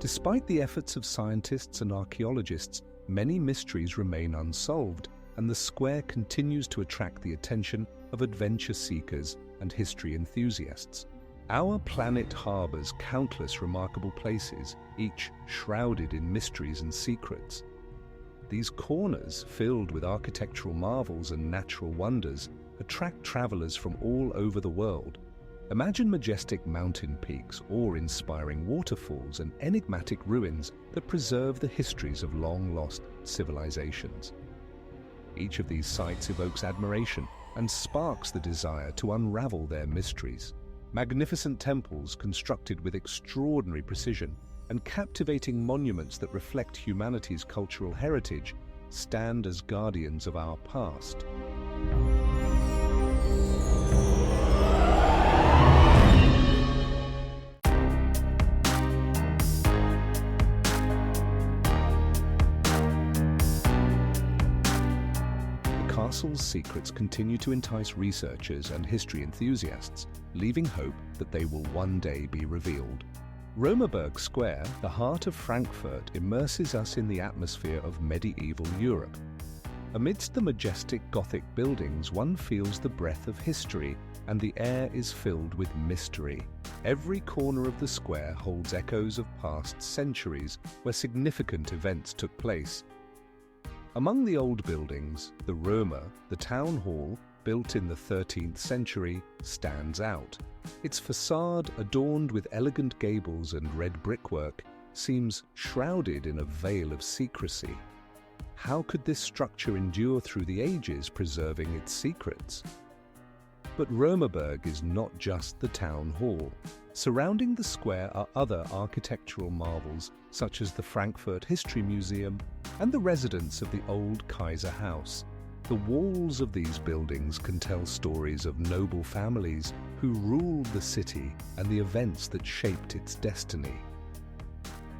Despite the efforts of scientists and archaeologists, many mysteries remain unsolved, and the square continues to attract the attention of adventure seekers and history enthusiasts. Our planet harbors countless remarkable places, each shrouded in mysteries and secrets. These corners, filled with architectural marvels and natural wonders, attract travelers from all over the world. Imagine majestic mountain peaks, awe-inspiring waterfalls, and enigmatic ruins that preserve the histories of long-lost civilizations. Each of these sites evokes admiration and sparks the desire to unravel their mysteries. Magnificent temples constructed with extraordinary precision and captivating monuments that reflect humanity's cultural heritage stand as guardians of our past. The castle's secrets continue to entice researchers and history enthusiasts, leaving hope that they will one day be revealed. Römerberg Square, the heart of Frankfurt, immerses us in the atmosphere of medieval Europe. Amidst the majestic Gothic buildings, one feels the breath of history, and the air is filled with mystery. Every corner of the square holds echoes of past centuries where significant events took place. Among the old buildings, the Römer, the town hall, built in the 13th century, stands out. Its facade, adorned with elegant gables and red brickwork, seems shrouded in a veil of secrecy. How could this structure endure through the ages, preserving its secrets? But Römerberg is not just the town hall. Surrounding the square are other architectural marvels, such as the Frankfurt History Museum and the residence of the old Kaiser House. The walls of these buildings can tell stories of noble families who ruled the city and the events that shaped its destiny.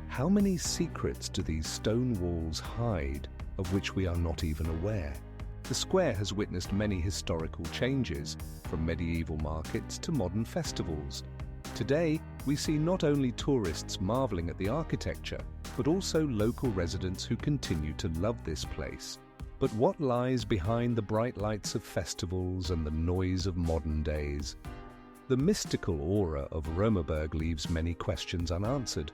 How many secrets do these stone walls hide, of which we are not even aware? The square has witnessed many historical changes, from medieval markets to modern festivals. Today, we see not only tourists marveling at the architecture, but also local residents who continue to love this place. But what lies behind the bright lights of festivals and the noise of modern days? The mystical aura of Römerberg leaves many questions unanswered.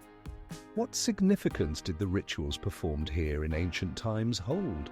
What significance did the rituals performed here in ancient times hold?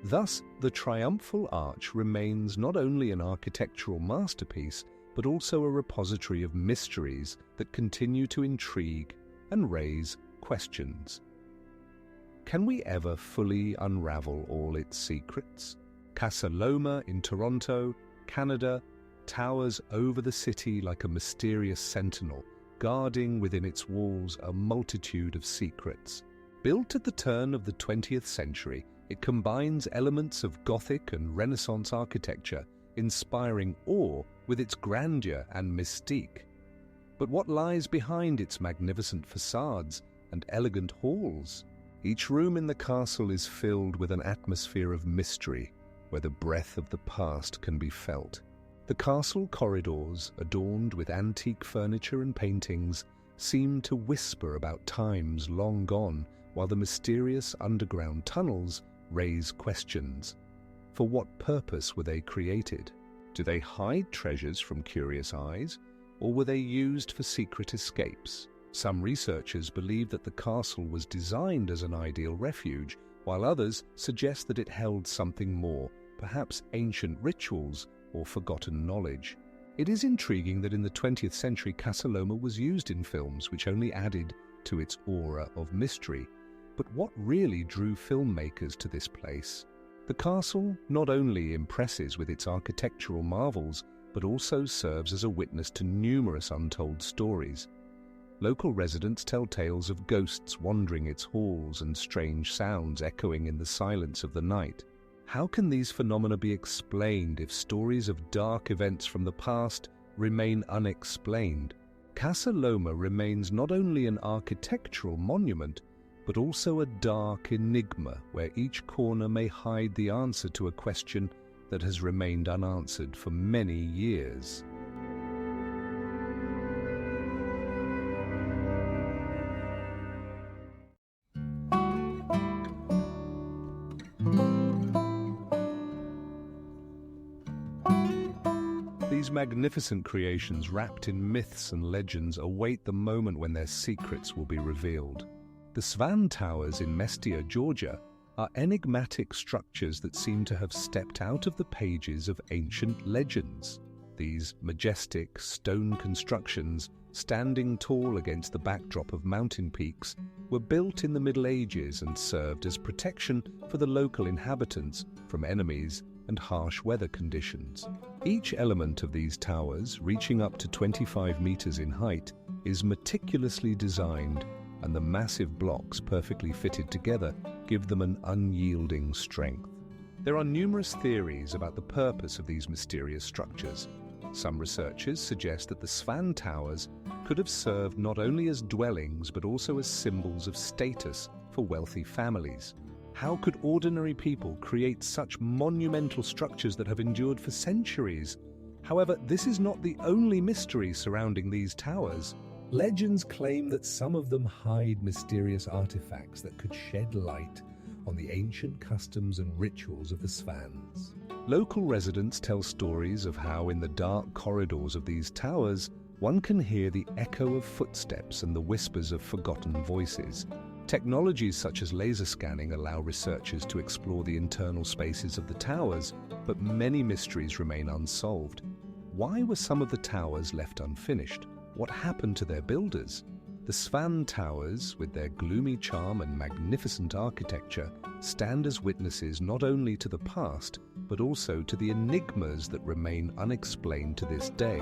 Thus, the Triumphal Arch remains not only an architectural masterpiece, but also a repository of mysteries that continue to intrigue and raise questions. Can we ever fully unravel all its secrets? Casa Loma in Toronto, Canada, towers over the city like a mysterious sentinel, guarding within its walls a multitude of secrets. Built at the turn of the 20th century, it combines elements of Gothic and Renaissance architecture, inspiring awe with its grandeur and mystique. But what lies behind its magnificent facades and elegant halls? Each room in the castle is filled with an atmosphere of mystery, where the breath of the past can be felt. The castle corridors, adorned with antique furniture and paintings, seem to whisper about times long gone, while the mysterious underground tunnels raise questions. For what purpose were they created? Do they hide treasures from curious eyes, or were they used for secret escapes? Some researchers believe that the castle was designed as an ideal refuge, while others suggest that it held something more, perhaps ancient rituals or forgotten knowledge. It is intriguing that in the 20th century Casa Loma was used in films, which only added to its aura of mystery. But what really drew filmmakers to this place? The castle not only impresses with its architectural marvels, but also serves as a witness to numerous untold stories. Local residents tell tales of ghosts wandering its halls and strange sounds echoing in the silence of the night. How can these phenomena be explained if stories of dark events from the past remain unexplained? Casa Loma remains not only an architectural monument, but also a dark enigma where each corner may hide the answer to a question that has remained unanswered for many years. These magnificent creations wrapped in myths and legends await the moment when their secrets will be revealed. The Svan Towers in Mestia, Georgia, are enigmatic structures that seem to have stepped out of the pages of ancient legends. These majestic stone constructions, standing tall against the backdrop of mountain peaks, were built in the Middle Ages and served as protection for the local inhabitants from enemies and harsh weather conditions. Each element of these towers, reaching up to 25 meters in height, is meticulously designed, and the massive blocks perfectly fitted together give them an unyielding strength. There are numerous theories about the purpose of these mysterious structures. Some researchers suggest that the Svan Towers could have served not only as dwellings but also as symbols of status for wealthy families. How could ordinary people create such monumental structures that have endured for centuries? However, this is not the only mystery surrounding these towers. Legends claim that some of them hide mysterious artifacts that could shed light on the ancient customs and rituals of the Svans. Local residents tell stories of how in the dark corridors of these towers, one can hear the echo of footsteps and the whispers of forgotten voices. Technologies such as laser scanning allow researchers to explore the internal spaces of the towers, but many mysteries remain unsolved. Why were some of the towers left unfinished? What happened to their builders? The Svan Towers, with their gloomy charm and magnificent architecture, stand as witnesses not only to the past, but also to the enigmas that remain unexplained to this day.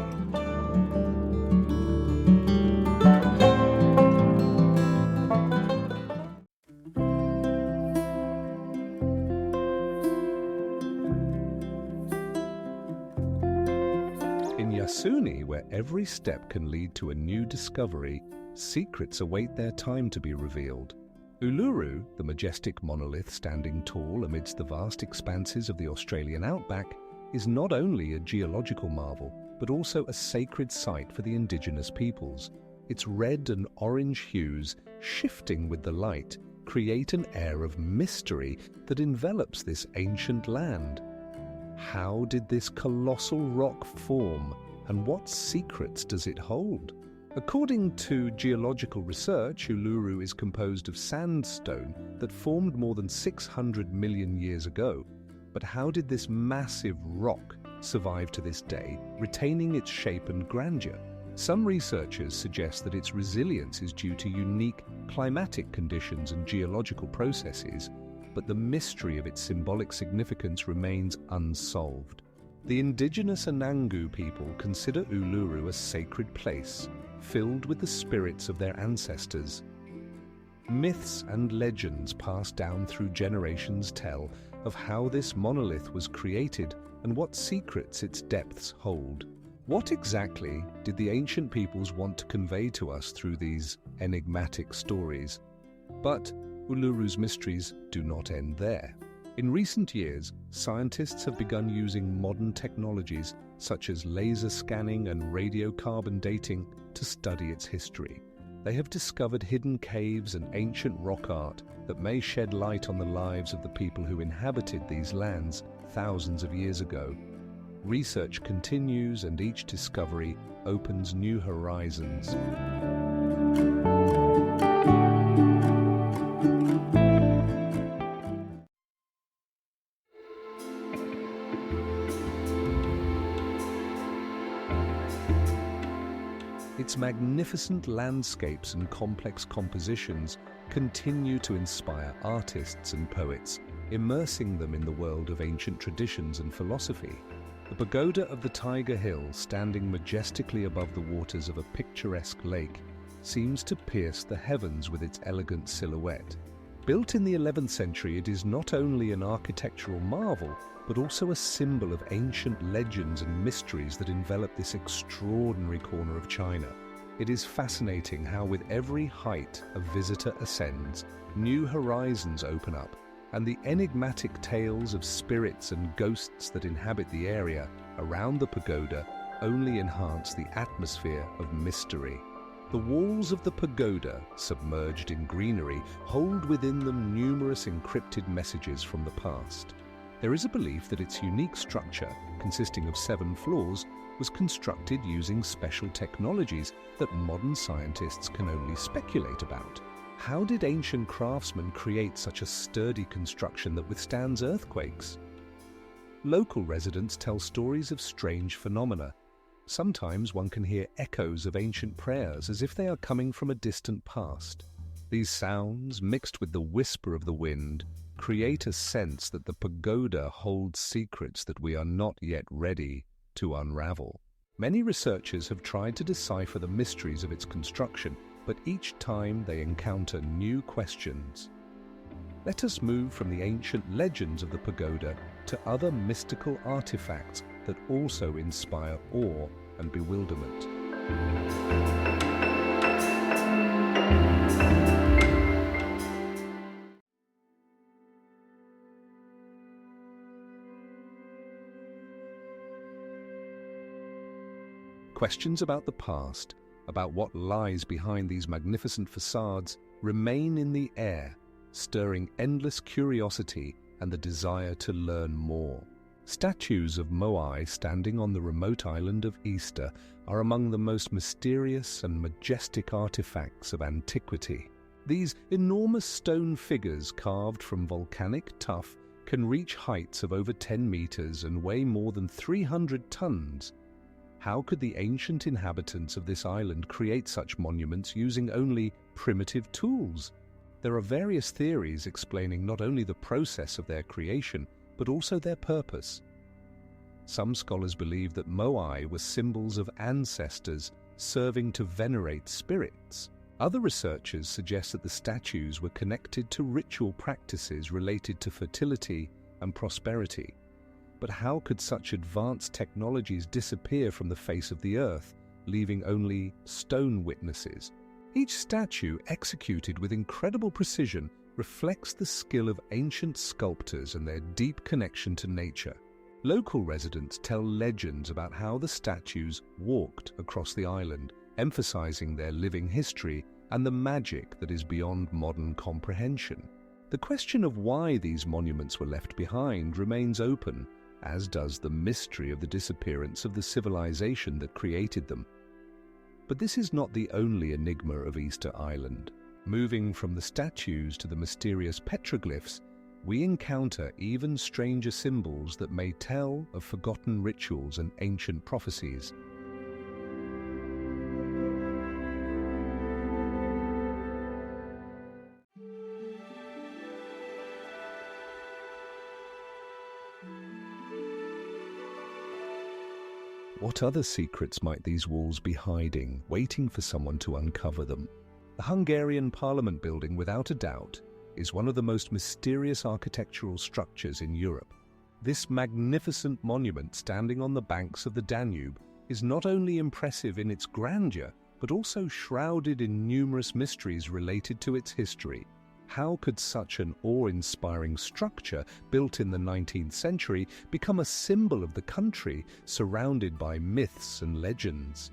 In Yasuni, where every step can lead to a new discovery, secrets await their time to be revealed. Uluru, the majestic monolith standing tall amidst the vast expanses of the Australian outback, is not only a geological marvel, but also a sacred site for the indigenous peoples. Its red and orange hues, shifting with the light, create an air of mystery that envelops this ancient land. How did this colossal rock form, and what secrets does it hold? According to geological research, Uluru is composed of sandstone that formed more than 600 million years ago. But how did this massive rock survive to this day, retaining its shape and grandeur? Some researchers suggest that its resilience is due to unique climatic conditions and geological processes, but the mystery of its symbolic significance remains unsolved. The indigenous Anangu people consider Uluru a sacred place, filled with the spirits of their ancestors. Myths and legends passed down through generations tell of how this monolith was created and what secrets its depths hold. What exactly did the ancient peoples want to convey to us through these enigmatic stories? But Uluru's mysteries do not end there. In recent years, scientists have begun using modern technologies such as laser scanning and radiocarbon dating to study its history. They have discovered hidden caves and ancient rock art that may shed light on the lives of the people who inhabited these lands thousands of years ago. Research continues, and each discovery opens new horizons. Its magnificent landscapes and complex compositions continue to inspire artists and poets, immersing them in the world of ancient traditions and philosophy. The pagoda of the Tiger Hill, standing majestically above the waters of a picturesque lake, seems to pierce the heavens with its elegant silhouette. Built in the 11th century, it is not only an architectural marvel, but also a symbol of ancient legends and mysteries that envelop this extraordinary corner of China. It is fascinating how with every height a visitor ascends, new horizons open up, and the enigmatic tales of spirits and ghosts that inhabit the area around the pagoda only enhance the atmosphere of mystery. The walls of the pagoda, submerged in greenery, hold within them numerous encrypted messages from the past. There is a belief that its unique structure, consisting of 7 floors, was constructed using special technologies that modern scientists can only speculate about. How did ancient craftsmen create such a sturdy construction that withstands earthquakes? Local residents tell stories of strange phenomena. Sometimes one can hear echoes of ancient prayers as if they are coming from a distant past. These sounds, mixed with the whisper of the wind, create a sense that the pagoda holds secrets that we are not yet ready to unravel. Many researchers have tried to decipher the mysteries of its construction, but each time they encounter new questions. Let us move from the ancient legends of the pagoda to other mystical artifacts that also inspire awe and bewilderment. Questions about the past, about what lies behind these magnificent facades, remain in the air, stirring endless curiosity and the desire to learn more. Statues of Moai standing on the remote island of Easter are among the most mysterious and majestic artifacts of antiquity. These enormous stone figures carved from volcanic tuff can reach heights of over 10 meters and weigh more than 300 tons. How could the ancient inhabitants of this island create such monuments using only primitive tools? There are various theories explaining not only the process of their creation, but also their purpose. Some scholars believe that Moai were symbols of ancestors serving to venerate spirits. Other researchers suggest that the statues were connected to ritual practices related to fertility and prosperity. But how could such advanced technologies disappear from the face of the earth, leaving only stone witnesses? Each statue, executed with incredible precision, reflects the skill of ancient sculptors and their deep connection to nature. Local residents tell legends about how the statues walked across the island, emphasizing their living history and the magic that is beyond modern comprehension. The question of why these monuments were left behind remains open, as does the mystery of the disappearance of the civilization that created them. But this is not the only enigma of Easter Island. Moving from the statues to the mysterious petroglyphs, we encounter even stranger symbols that may tell of forgotten rituals and ancient prophecies. What other secrets might these walls be hiding, waiting for someone to uncover them? The Hungarian Parliament building, without a doubt, is one of the most mysterious architectural structures in Europe. This magnificent monument standing on the banks of the Danube is not only impressive in its grandeur, but also shrouded in numerous mysteries related to its history. How could such an awe-inspiring structure, built in the 19th century, become a symbol of the country, surrounded by myths and legends?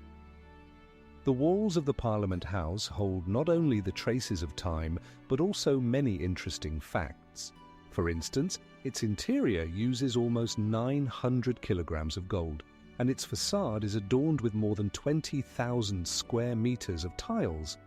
The walls of the Parliament House hold not only the traces of time, but also many interesting facts. For instance, its interior uses almost 900 kilograms of gold, and its facade is adorned with more than 20,000 square meters of tiles.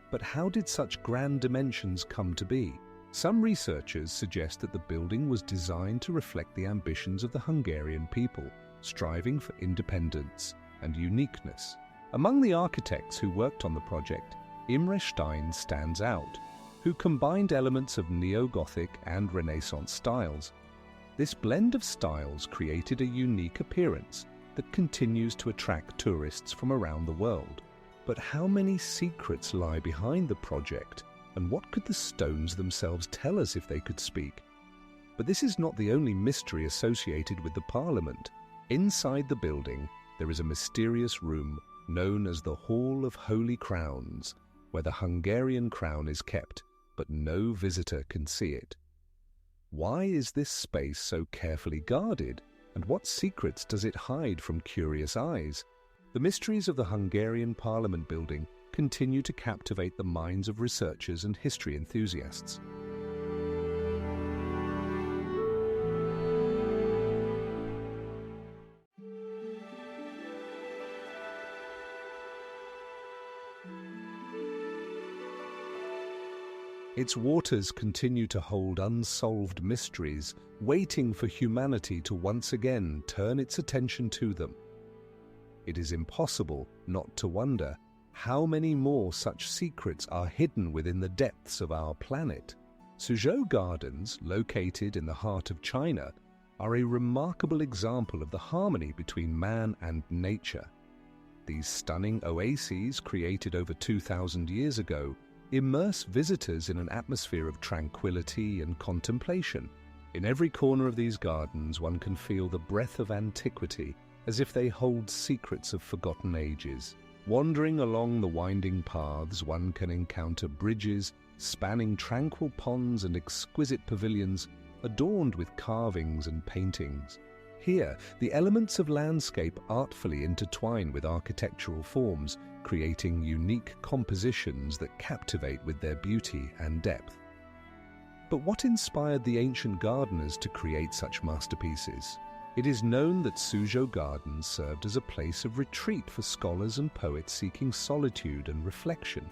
But how did such grand dimensions come to be? Some researchers suggest that the building was designed to reflect the ambitions of the Hungarian people, striving for independence and uniqueness. Among the architects who worked on the project, Imre Stein stands out, who combined elements of neo-Gothic and Renaissance styles. This blend of styles created a unique appearance that continues to attract tourists from around the world. But how many secrets lie behind the project, and what could the stones themselves tell us if they could speak? But this is not the only mystery associated with the Parliament. Inside the building, there is a mysterious room known as the Hall of Holy Crowns, where the Hungarian crown is kept, but no visitor can see it. Why is this space so carefully guarded, and what secrets does it hide from curious eyes? The mysteries of the Hungarian Parliament building continue to captivate the minds of researchers and history enthusiasts. Its waters continue to hold unsolved mysteries, waiting for humanity to once again turn its attention to them. It is impossible not to wonder how many more such secrets are hidden within the depths of our planet. Suzhou Gardens, located in the heart of China, are a remarkable example of the harmony between man and nature. These stunning oases, created over 2,000 years ago, immerse visitors in an atmosphere of tranquility and contemplation. In every corner of these gardens, one can feel the breath of antiquity, as if they hold secrets of forgotten ages. Wandering along the winding paths, one can encounter bridges spanning tranquil ponds and exquisite pavilions adorned with carvings and paintings. Here, the elements of landscape artfully intertwine with architectural forms, creating unique compositions that captivate with their beauty and depth. But what inspired the ancient gardeners to create such masterpieces? It is known that Suzhou Gardens served as a place of retreat for scholars and poets seeking solitude and reflection.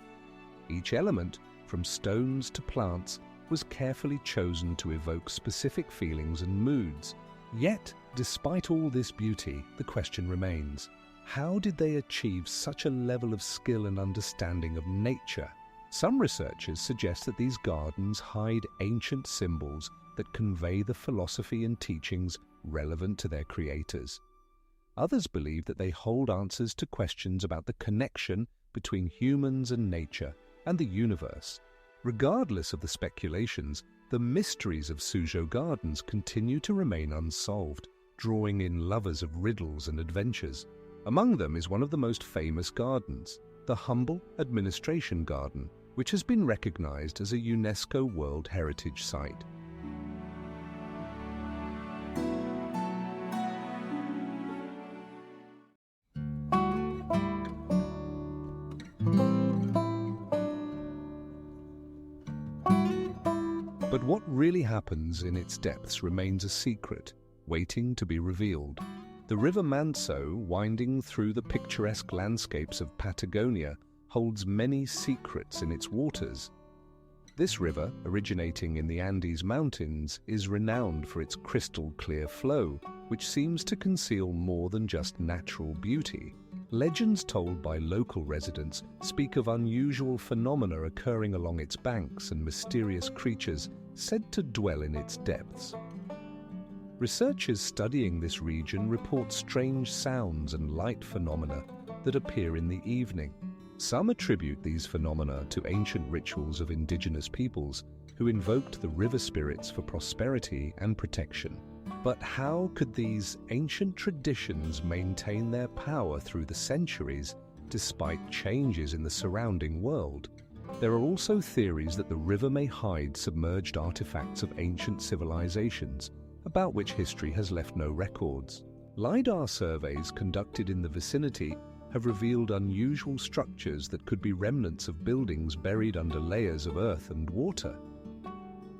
Each element, from stones to plants, was carefully chosen to evoke specific feelings and moods. Yet, despite all this beauty, the question remains: how did they achieve such a level of skill and understanding of nature? Some researchers suggest that these gardens hide ancient symbols that convey the philosophy and teachings relevant to their creators. Others believe that they hold answers to questions about the connection between humans and nature and the universe. Regardless of the speculations, the mysteries of Suzhou Gardens continue to remain unsolved, drawing in lovers of riddles and adventures. Among them is one of the most famous gardens, the Humble Administration Garden, which has been recognized as a UNESCO World Heritage Site. But what really happens in its depths remains a secret, waiting to be revealed. The River Manso, winding through the picturesque landscapes of Patagonia, holds many secrets in its waters. This river, originating in the Andes Mountains, is renowned for its crystal-clear flow, which seems to conceal more than just natural beauty. Legends told by local residents speak of unusual phenomena occurring along its banks and mysterious creatures said to dwell in its depths. Researchers studying this region report strange sounds and light phenomena that appear in the evening. Some attribute these phenomena to ancient rituals of indigenous peoples who invoked the river spirits for prosperity and protection. But how could these ancient traditions maintain their power through the centuries despite changes in the surrounding world? There are also theories that the river may hide submerged artifacts of ancient civilizations, about which history has left no records. LiDAR surveys conducted in the vicinity have revealed unusual structures that could be remnants of buildings buried under layers of earth and water.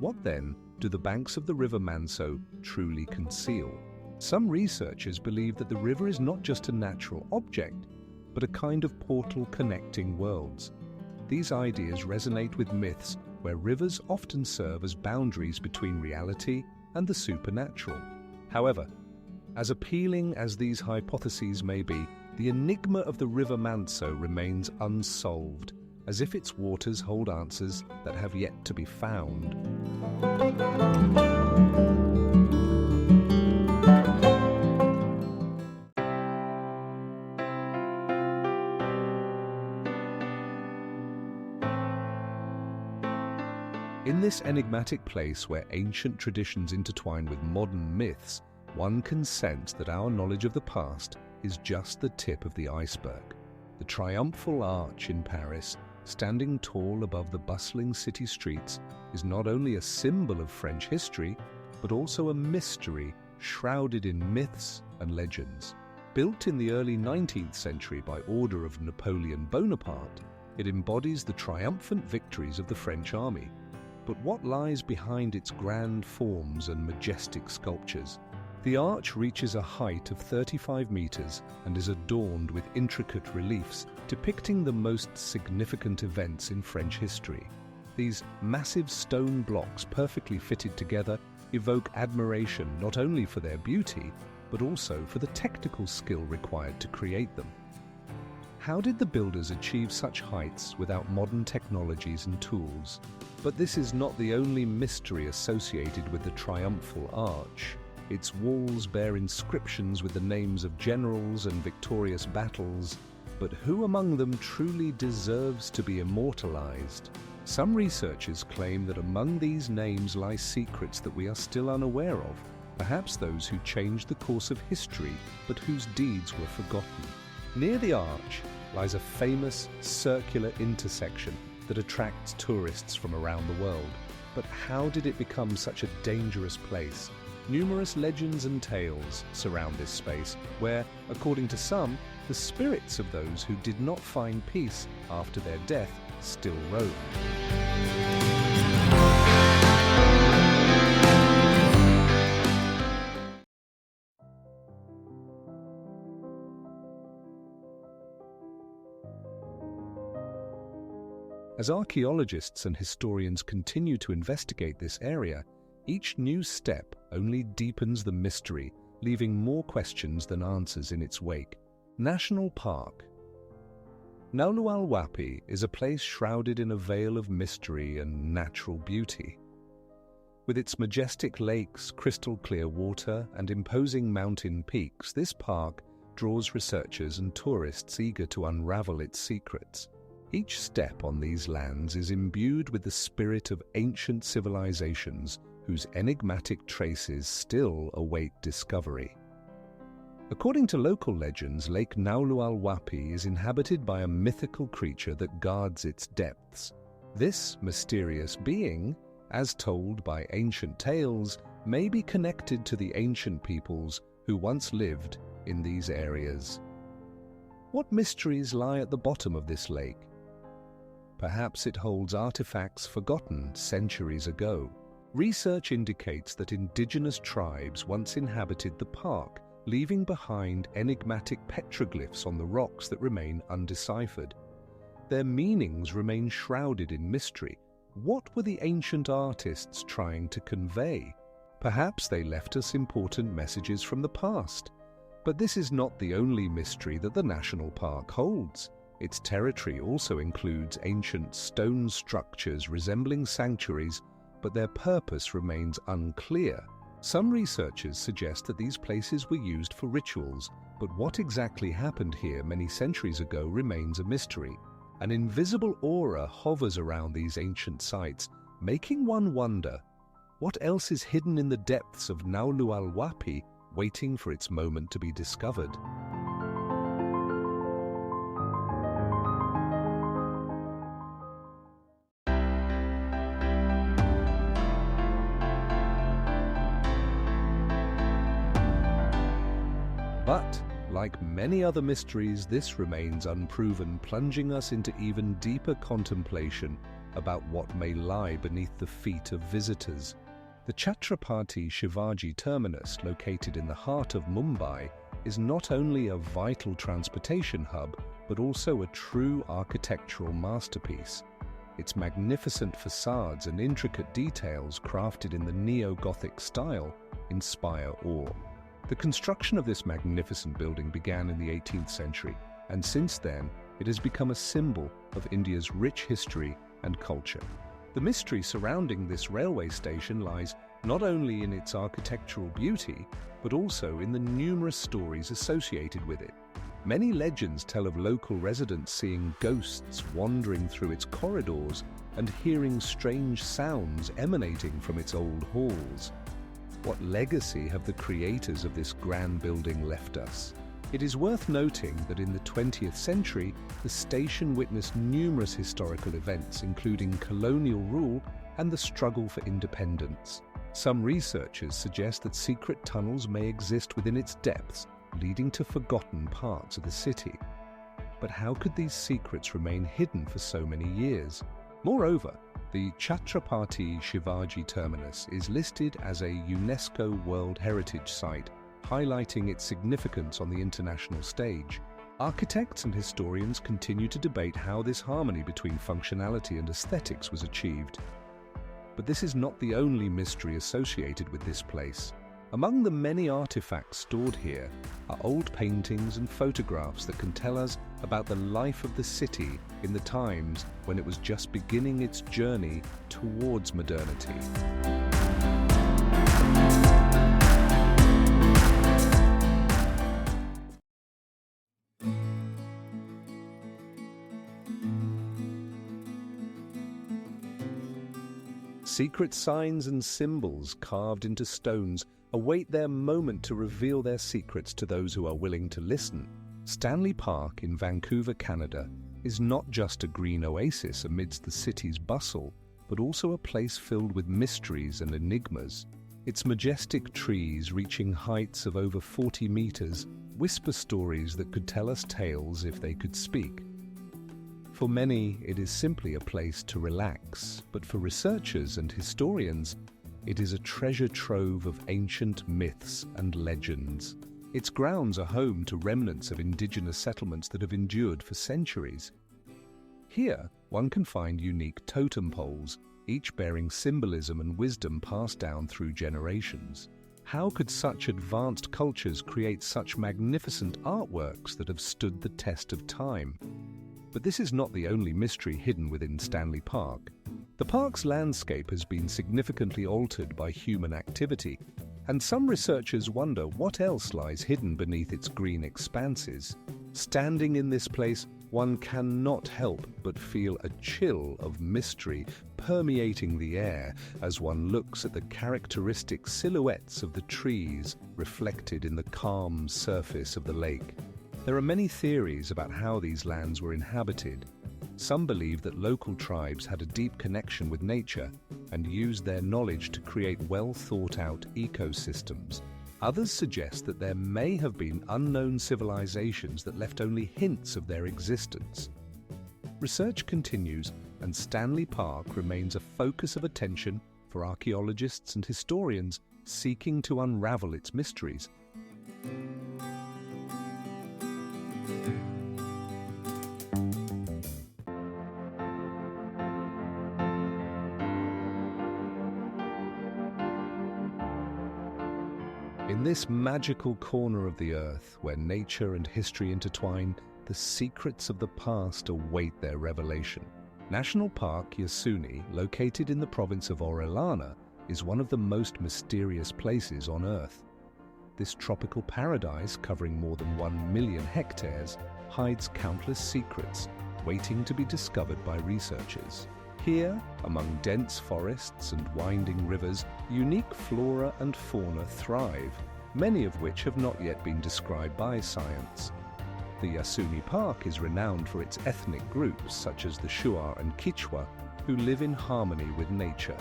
What then do the banks of the River Manso truly conceal? Some researchers believe that the river is not just a natural object, but a kind of portal connecting worlds. These ideas resonate with myths where rivers often serve as boundaries between reality and the supernatural. However, as appealing as these hypotheses may be, the enigma of the River Manso remains unsolved, as if its waters hold answers that have yet to be found. In this enigmatic place where ancient traditions intertwine with modern myths, one can sense that our knowledge of the past is just the tip of the iceberg. The Triumphal Arch in Paris, standing tall above the bustling city streets, is not only a symbol of French history, but also a mystery shrouded in myths and legends. Built in the early 19th century by order of Napoleon Bonaparte, it embodies the triumphant victories of the French army. But what lies behind its grand forms and majestic sculptures? The arch reaches a height of 35 meters and is adorned with intricate reliefs depicting the most significant events in French history. These massive stone blocks, perfectly fitted together, evoke admiration not only for their beauty, but also for the technical skill required to create them. How did the builders achieve such heights without modern technologies and tools? But this is not the only mystery associated with the Triumphal Arch. Its walls bear inscriptions with the names of generals and victorious battles, but who among them truly deserves to be immortalized? Some researchers claim that among these names lie secrets that we are still unaware of, perhaps those who changed the course of history but whose deeds were forgotten. Near the arch lies a famous circular intersection that attracts tourists from around the world. But how did it become such a dangerous place? Numerous legends and tales surround this space, where, according to some, the spirits of those who did not find peace after their death still roam. As archaeologists and historians continue to investigate this area, each new step only deepens the mystery, leaving more questions than answers in its wake. National Park. Naulual Huapi is a place shrouded in a veil of mystery and natural beauty. With its majestic lakes, crystal-clear water, and imposing mountain peaks, this park draws researchers and tourists eager to unravel its secrets. Each step on these lands is imbued with the spirit of ancient civilizations whose enigmatic traces still await discovery. According to local legends, Lake Naulual Huapi is inhabited by a mythical creature that guards its depths. This mysterious being, as told by ancient tales, may be connected to the ancient peoples who once lived in these areas. What mysteries lie at the bottom of this lake? Perhaps it holds artifacts forgotten centuries ago. Research indicates that indigenous tribes once inhabited the park, leaving behind enigmatic petroglyphs on the rocks that remain undeciphered. Their meanings remain shrouded in mystery. What were the ancient artists trying to convey? Perhaps they left us important messages from the past. But this is not the only mystery that the national park holds. Its territory also includes ancient stone structures resembling sanctuaries, but their purpose remains unclear. Some researchers suggest that these places were used for rituals, but what exactly happened here many centuries ago remains a mystery. An invisible aura hovers around these ancient sites, making one wonder, what else is hidden in the depths of Naulual Huapi, waiting for its moment to be discovered? But, like many other mysteries, this remains unproven, plunging us into even deeper contemplation about what may lie beneath the feet of visitors. The Chhatrapati Shivaji terminus, located in the heart of Mumbai, is not only a vital transportation hub, but also a true architectural masterpiece. Its magnificent facades and intricate details, crafted in the neo-Gothic style, inspire awe. The construction of this magnificent building began in the 18th century, and since then, it has become a symbol of India's rich history and culture. The mystery surrounding this railway station lies not only in its architectural beauty, but also in the numerous stories associated with it. Many legends tell of local residents seeing ghosts wandering through its corridors and hearing strange sounds emanating from its old halls. What legacy have the creators of this grand building left us? It is worth noting that in the 20th century, the station witnessed numerous historical events, including colonial rule and the struggle for independence. Some researchers suggest that secret tunnels may exist within its depths, leading to forgotten parts of the city. But how could these secrets remain hidden for so many years? Moreover, the Chhatrapati Shivaji Terminus is listed as a UNESCO World Heritage Site, highlighting its significance on the international stage. Architects and historians continue to debate how this harmony between functionality and aesthetics was achieved. But this is not the only mystery associated with this place. Among the many artifacts stored here are old paintings and photographs that can tell us about the life of the city in the times when it was just beginning its journey towards modernity. Secret signs and symbols carved into stones await their moment to reveal their secrets to those who are willing to listen. Stanley Park in Vancouver, Canada, is not just a green oasis amidst the city's bustle, but also a place filled with mysteries and enigmas. Its majestic trees, reaching heights of over 40 meters, whisper stories that could tell us tales if they could speak. For many, it is simply a place to relax, but for researchers and historians, it is a treasure trove of ancient myths and legends. Its grounds are home to remnants of indigenous settlements that have endured for centuries. Here, one can find unique totem poles, each bearing symbolism and wisdom passed down through generations. How could such advanced cultures create such magnificent artworks that have stood the test of time? But this is not the only mystery hidden within Stanley Park. The park's landscape has been significantly altered by human activity, and some researchers wonder what else lies hidden beneath its green expanses. Standing in this place, one cannot help but feel a chill of mystery permeating the air as one looks at the characteristic silhouettes of the trees reflected in the calm surface of the lake. There are many theories about how these lands were inhabited. Some believe that local tribes had a deep connection with nature and used their knowledge to create well-thought-out ecosystems. Others suggest that there may have been unknown civilizations that left only hints of their existence. Research continues, and Stanley Park remains a focus of attention for archaeologists and historians seeking to unravel its mysteries. In this magical corner of the earth, where nature and history intertwine, the secrets of the past await their revelation. National Park Yasuni, located in the province of Orellana, is one of the most mysterious places on Earth. This tropical paradise, covering more than 1 million hectares, hides countless secrets, waiting to be discovered by researchers. Here, among dense forests and winding rivers, unique flora and fauna thrive, many of which have not yet been described by science. The Yasuni Park is renowned for its ethnic groups, such as the Shuar and Kichwa, who live in harmony with nature.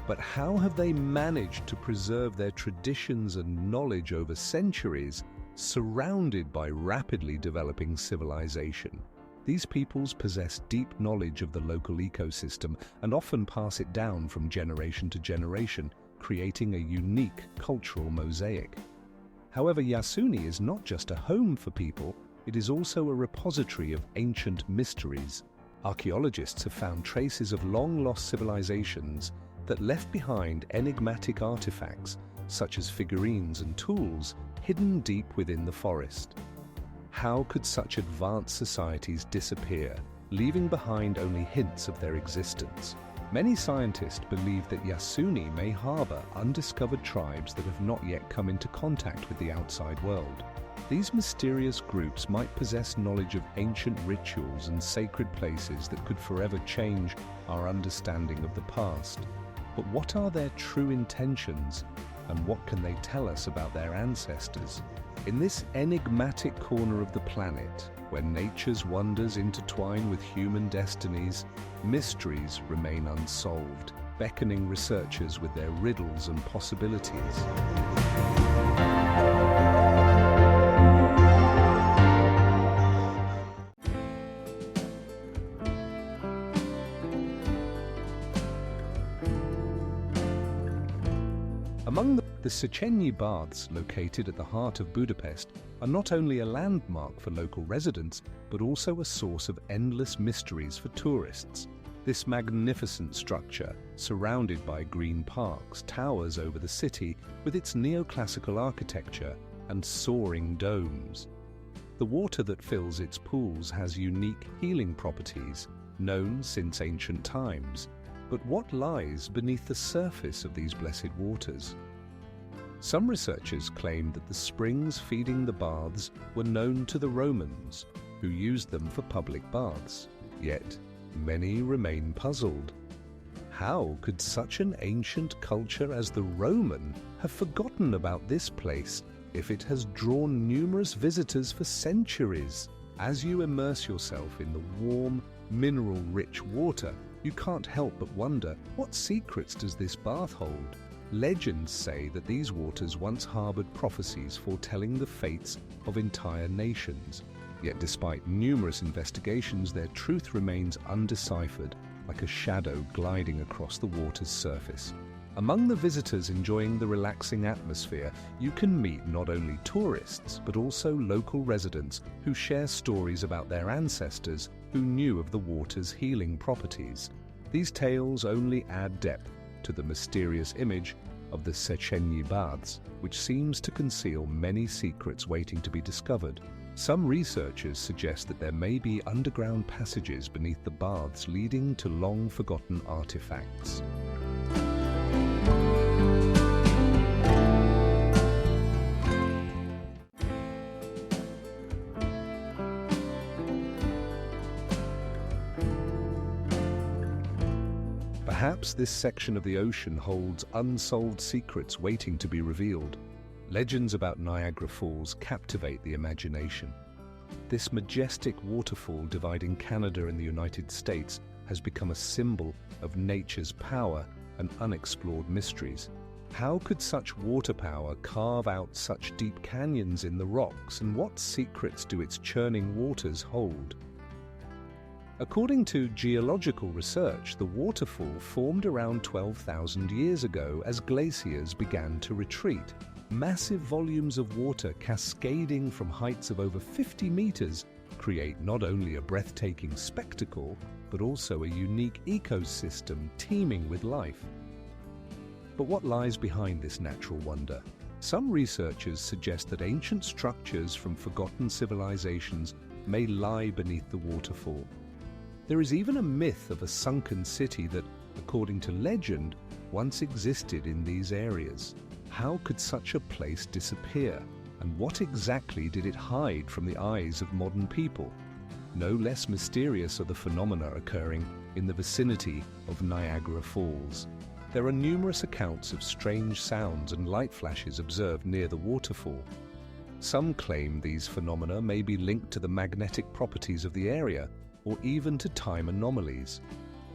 But how have they managed to preserve their traditions and knowledge over centuries, surrounded by rapidly developing civilization? These peoples possess deep knowledge of the local ecosystem and often pass it down from generation to generation, creating a unique cultural mosaic. However, Yasuni is not just a home for people, it is also a repository of ancient mysteries. Archaeologists have found traces of long-lost civilizations that left behind enigmatic artifacts, such as figurines and tools, hidden deep within the forest. How could such advanced societies disappear, leaving behind only hints of their existence? Many scientists believe that Yasuni may harbor undiscovered tribes that have not yet come into contact with the outside world. These mysterious groups might possess knowledge of ancient rituals and sacred places that could forever change our understanding of the past. But what are their true intentions, and what can they tell us about their ancestors? In this enigmatic corner of the planet, where nature's wonders intertwine with human destinies, mysteries remain unsolved, beckoning researchers with their riddles and possibilities. Among the Széchenyi Baths, located at the heart of Budapest, are not only a landmark for local residents, but also a source of endless mysteries for tourists. This magnificent structure, surrounded by green parks, towers over the city with its neoclassical architecture and soaring domes. The water that fills its pools has unique healing properties, known since ancient times. But what lies beneath the surface of these blessed waters? Some researchers claim that the springs feeding the baths were known to the Romans, who used them for public baths. Yet, many remain puzzled. How could such an ancient culture as the Roman have forgotten about this place if it has drawn numerous visitors for centuries? As you immerse yourself in the warm, mineral-rich water, you can't help but wonder, what secrets does this bath hold? Legends say that these waters once harbored prophecies foretelling the fates of entire nations. Yet despite numerous investigations, their truth remains undeciphered, like a shadow gliding across the water's surface. Among the visitors enjoying the relaxing atmosphere, you can meet not only tourists, but also local residents who share stories about their ancestors who knew of the water's healing properties. These tales only add depth to the mysterious image of the Széchenyi Baths, which seems to conceal many secrets waiting to be discovered. Some researchers suggest that there may be underground passages beneath the baths leading to long-forgotten artifacts. Perhaps this section of the ocean holds unsolved secrets waiting to be revealed. Legends about Niagara Falls captivate the imagination. This majestic waterfall dividing Canada and the United States has become a symbol of nature's power and unexplored mysteries. How could such water power carve out such deep canyons in the rocks, and what secrets do its churning waters hold? According to geological research, the waterfall formed around 12,000 years ago as glaciers began to retreat. Massive volumes of water cascading from heights of over 50 meters create not only a breathtaking spectacle, but also a unique ecosystem teeming with life. But what lies behind this natural wonder? Some researchers suggest that ancient structures from forgotten civilizations may lie beneath the waterfall. There is even a myth of a sunken city that, according to legend, once existed in these areas. How could such a place disappear? And what exactly did it hide from the eyes of modern people? No less mysterious are the phenomena occurring in the vicinity of Niagara Falls. There are numerous accounts of strange sounds and light flashes observed near the waterfall. Some claim these phenomena may be linked to the magnetic properties of the area, or even to time anomalies.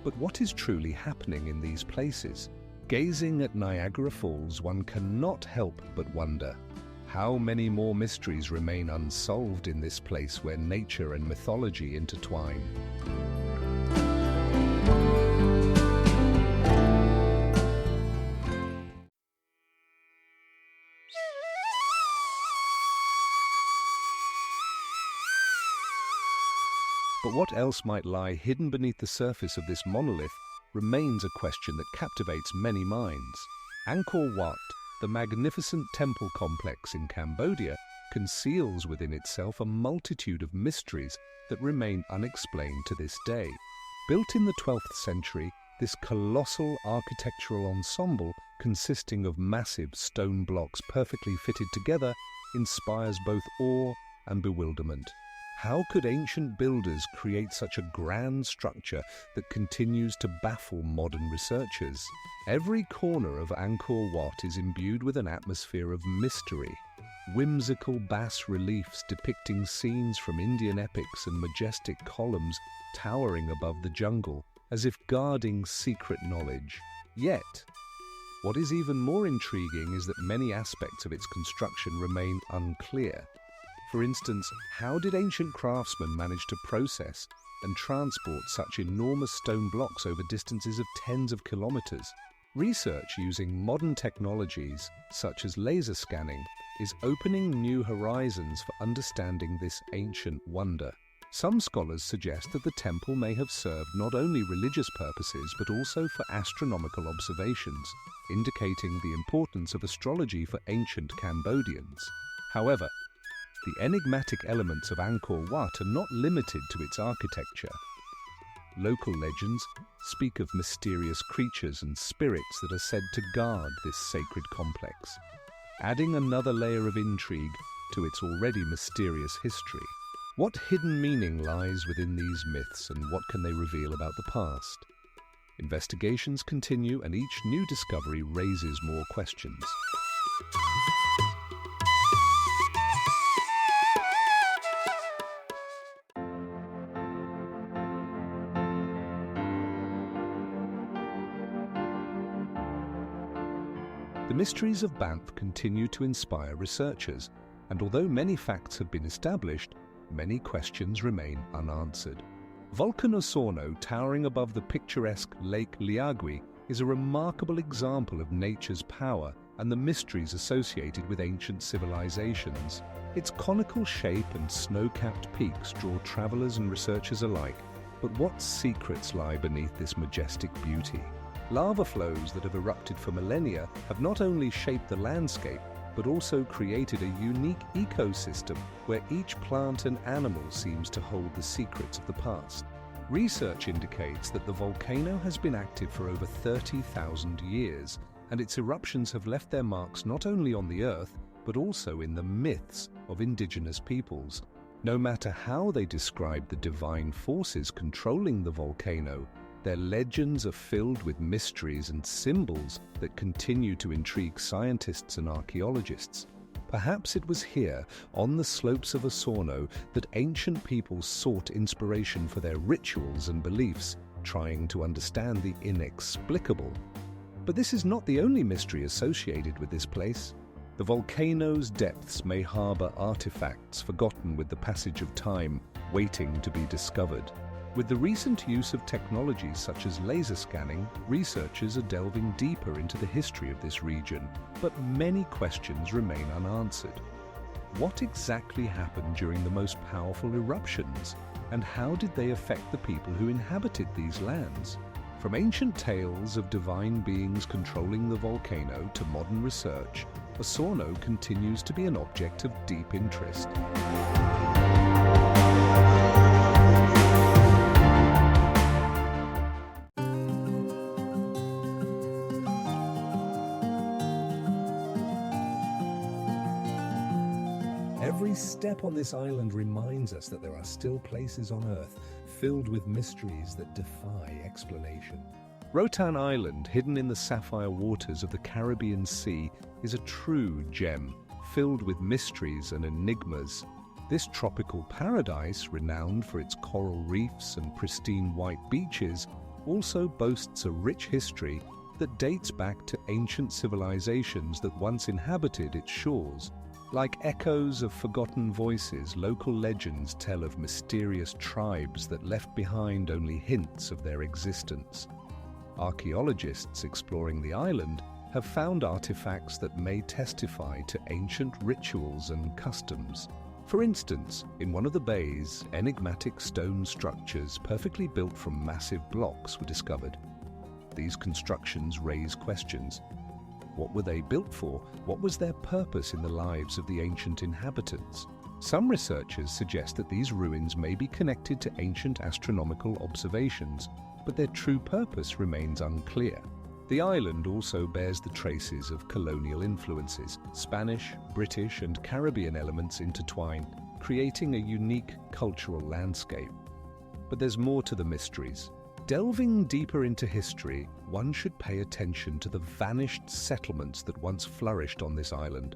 But what is truly happening in these places? Gazing at Niagara Falls, one cannot help but wonder, how many more mysteries remain unsolved in this place where nature and mythology intertwine? But what else might lie hidden beneath the surface of this monolith remains a question that captivates many minds. Angkor Wat, the magnificent temple complex in Cambodia, conceals within itself a multitude of mysteries that remain unexplained to this day. Built in the 12th century, this colossal architectural ensemble, consisting of massive stone blocks perfectly fitted together, inspires both awe and bewilderment. How could ancient builders create such a grand structure that continues to baffle modern researchers? Every corner of Angkor Wat is imbued with an atmosphere of mystery. Whimsical bas-reliefs depicting scenes from Indian epics and majestic columns towering above the jungle, as if guarding secret knowledge. Yet, what is even more intriguing is that many aspects of its construction remain unclear. For instance, how did ancient craftsmen manage to process and transport such enormous stone blocks over distances of tens of kilometers? Research using modern technologies, such as laser scanning, is opening new horizons for understanding this ancient wonder. Some scholars suggest that the temple may have served not only religious purposes but also for astronomical observations, indicating the importance of astrology for ancient Cambodians. However, the enigmatic elements of Angkor Wat are not limited to its architecture. Local legends speak of mysterious creatures and spirits that are said to guard this sacred complex, adding another layer of intrigue to its already mysterious history. What hidden meaning lies within these myths, and what can they reveal about the past? Investigations continue, and each new discovery raises more questions. The mysteries of Banff continue to inspire researchers, and although many facts have been established, many questions remain unanswered. Volcan Osorno, towering above the picturesque Lake Liagui, is a remarkable example of nature's power and the mysteries associated with ancient civilizations. Its conical shape and snow-capped peaks draw travelers and researchers alike. But what secrets lie beneath this majestic beauty? Lava flows that have erupted for millennia have not only shaped the landscape, but also created a unique ecosystem where each plant and animal seems to hold the secrets of the past. Research indicates that the volcano has been active for over 30,000 years, and its eruptions have left their marks not only on the Earth, but also in the myths of indigenous peoples. No matter how they describe the divine forces controlling the volcano, their legends are filled with mysteries and symbols that continue to intrigue scientists and archaeologists. Perhaps it was here, on the slopes of Osorno, that ancient peoples sought inspiration for their rituals and beliefs, trying to understand the inexplicable. But this is not the only mystery associated with this place. The volcano's depths may harbor artifacts forgotten with the passage of time, waiting to be discovered. With the recent use of technologies such as laser scanning, researchers are delving deeper into the history of this region, but many questions remain unanswered. What exactly happened during the most powerful eruptions, and how did they affect the people who inhabited these lands? From ancient tales of divine beings controlling the volcano to modern research, Osorno continues to be an object of deep interest. Every step on this island reminds us that there are still places on Earth filled with mysteries that defy explanation. Roatan Island, hidden in the sapphire waters of the Caribbean Sea, is a true gem, filled with mysteries and enigmas. This tropical paradise, renowned for its coral reefs and pristine white beaches, also boasts a rich history that dates back to ancient civilizations that once inhabited its shores. Like echoes of forgotten voices, local legends tell of mysterious tribes that left behind only hints of their existence. Archaeologists exploring the island have found artifacts that may testify to ancient rituals and customs. For instance, in one of the bays, enigmatic stone structures perfectly built from massive blocks were discovered. These constructions raise questions. What were they built for? What was their purpose in the lives of the ancient inhabitants? Some researchers suggest that these ruins may be connected to ancient astronomical observations, but their true purpose remains unclear. The island also bears the traces of colonial influences. Spanish, British, and Caribbean elements intertwine, creating a unique cultural landscape. But there's more to the mysteries. Delving deeper into history, one should pay attention to the vanished settlements that once flourished on this island.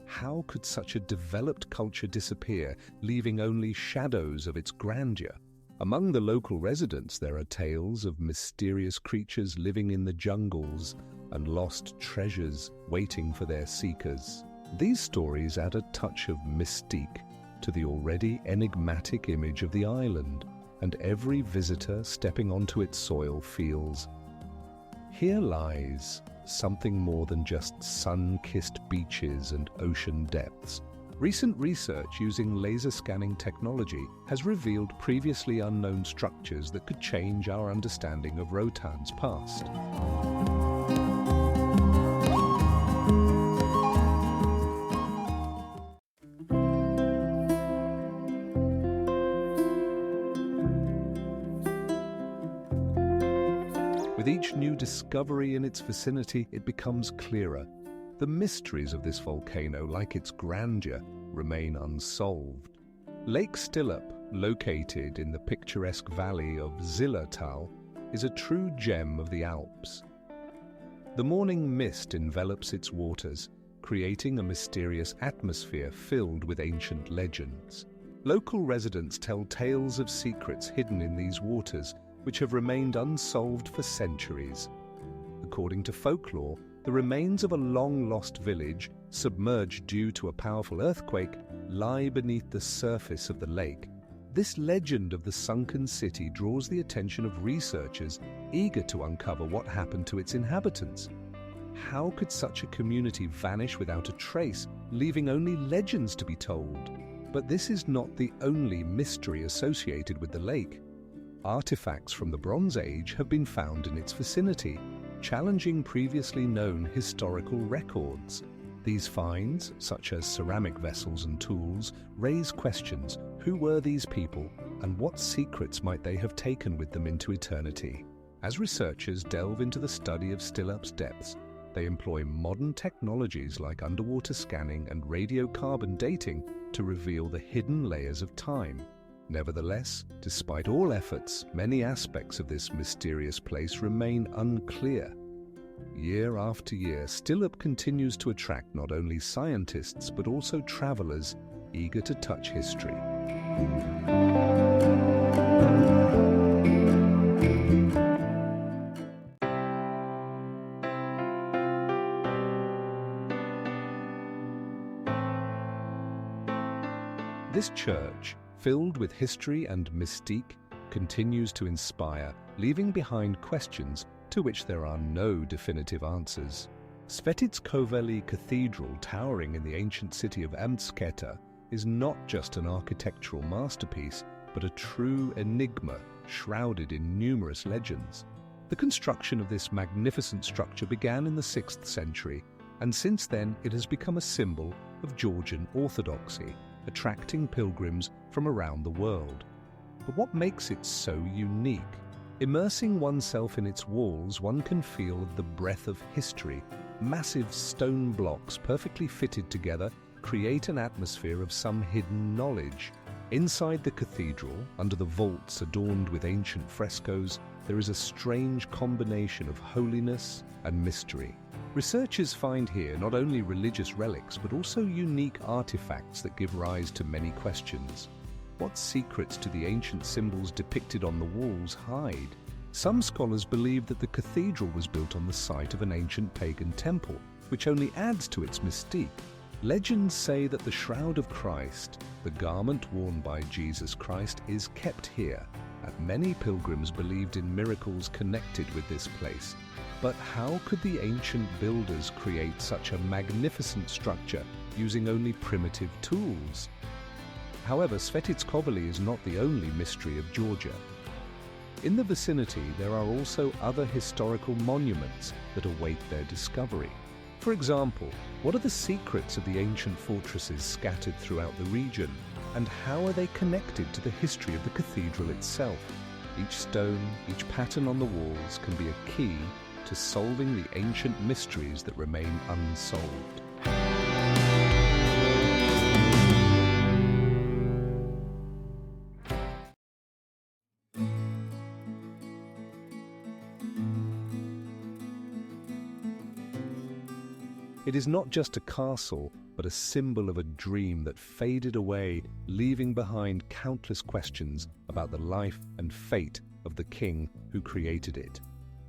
How could such a developed culture disappear, leaving only shadows of its grandeur? Among the local residents, there are tales of mysterious creatures living in the jungles and lost treasures waiting for their seekers. These stories add a touch of mystique to the already enigmatic image of the island, and every visitor stepping onto its soil feels, here lies something more than just sun-kissed beaches and ocean depths. Recent research using laser scanning technology has revealed previously unknown structures that could change our understanding of Rotan's past. With each new discovery in its vicinity, it becomes clearer. The mysteries of this volcano, like its grandeur, remain unsolved. Lake Stillup, located in the picturesque valley of Zillertal, is a true gem of the Alps. The morning mist envelops its waters, creating a mysterious atmosphere filled with ancient legends. Local residents tell tales of secrets hidden in these waters, which have remained unsolved for centuries. According to folklore, the remains of a long-lost village, submerged due to a powerful earthquake, lie beneath the surface of the lake. This legend of the sunken city draws the attention of researchers eager to uncover what happened to its inhabitants. How could such a community vanish without a trace, leaving only legends to be told? But this is not the only mystery associated with the lake. Artifacts from the Bronze Age have been found in its vicinity, challenging previously known historical records. These finds, such as ceramic vessels and tools, raise questions. Who were these people, and what secrets might they have taken with them into eternity? As researchers delve into the study of Stillup's depths, they employ modern technologies like underwater scanning and radiocarbon dating to reveal the hidden layers of time. Nevertheless, despite all efforts, many aspects of this mysterious place remain unclear. Year after year, Stillup continues to attract not only scientists but also travelers eager to touch history. This church, filled with history and mystique, continues to inspire, leaving behind questions to which there are no definitive answers. Svetitskovely Cathedral, towering in the ancient city of Amtsketta, is not just an architectural masterpiece, but a true enigma shrouded in numerous legends. The construction of this magnificent structure began in the 6th century, and since then it has become a symbol of Georgian orthodoxy, attracting pilgrims from around the world. But what makes it so unique? Immersing oneself in its walls, one can feel the breath of history. Massive stone blocks perfectly fitted together create an atmosphere of some hidden knowledge. Inside the cathedral, under the vaults adorned with ancient frescoes, there is a strange combination of holiness and mystery. Researchers find here not only religious relics but also unique artifacts that give rise to many questions. What secrets do the ancient symbols depicted on the walls hide? Some scholars believe that the cathedral was built on the site of an ancient pagan temple, which only adds to its mystique. Legends say that the Shroud of Christ, the garment worn by Jesus Christ, is kept here, and many pilgrims believed in miracles connected with this place. But how could the ancient builders create such a magnificent structure using only primitive tools? However, Svetitskovely is not the only mystery of Georgia. In the vicinity, there are also other historical monuments that await their discovery. For example, what are the secrets of the ancient fortresses scattered throughout the region, and how are they connected to the history of the cathedral itself? Each stone, each pattern on the walls can be a key to solving the ancient mysteries that remain unsolved. It is not just a castle, but a symbol of a dream that faded away, leaving behind countless questions about the life and fate of the king who created it.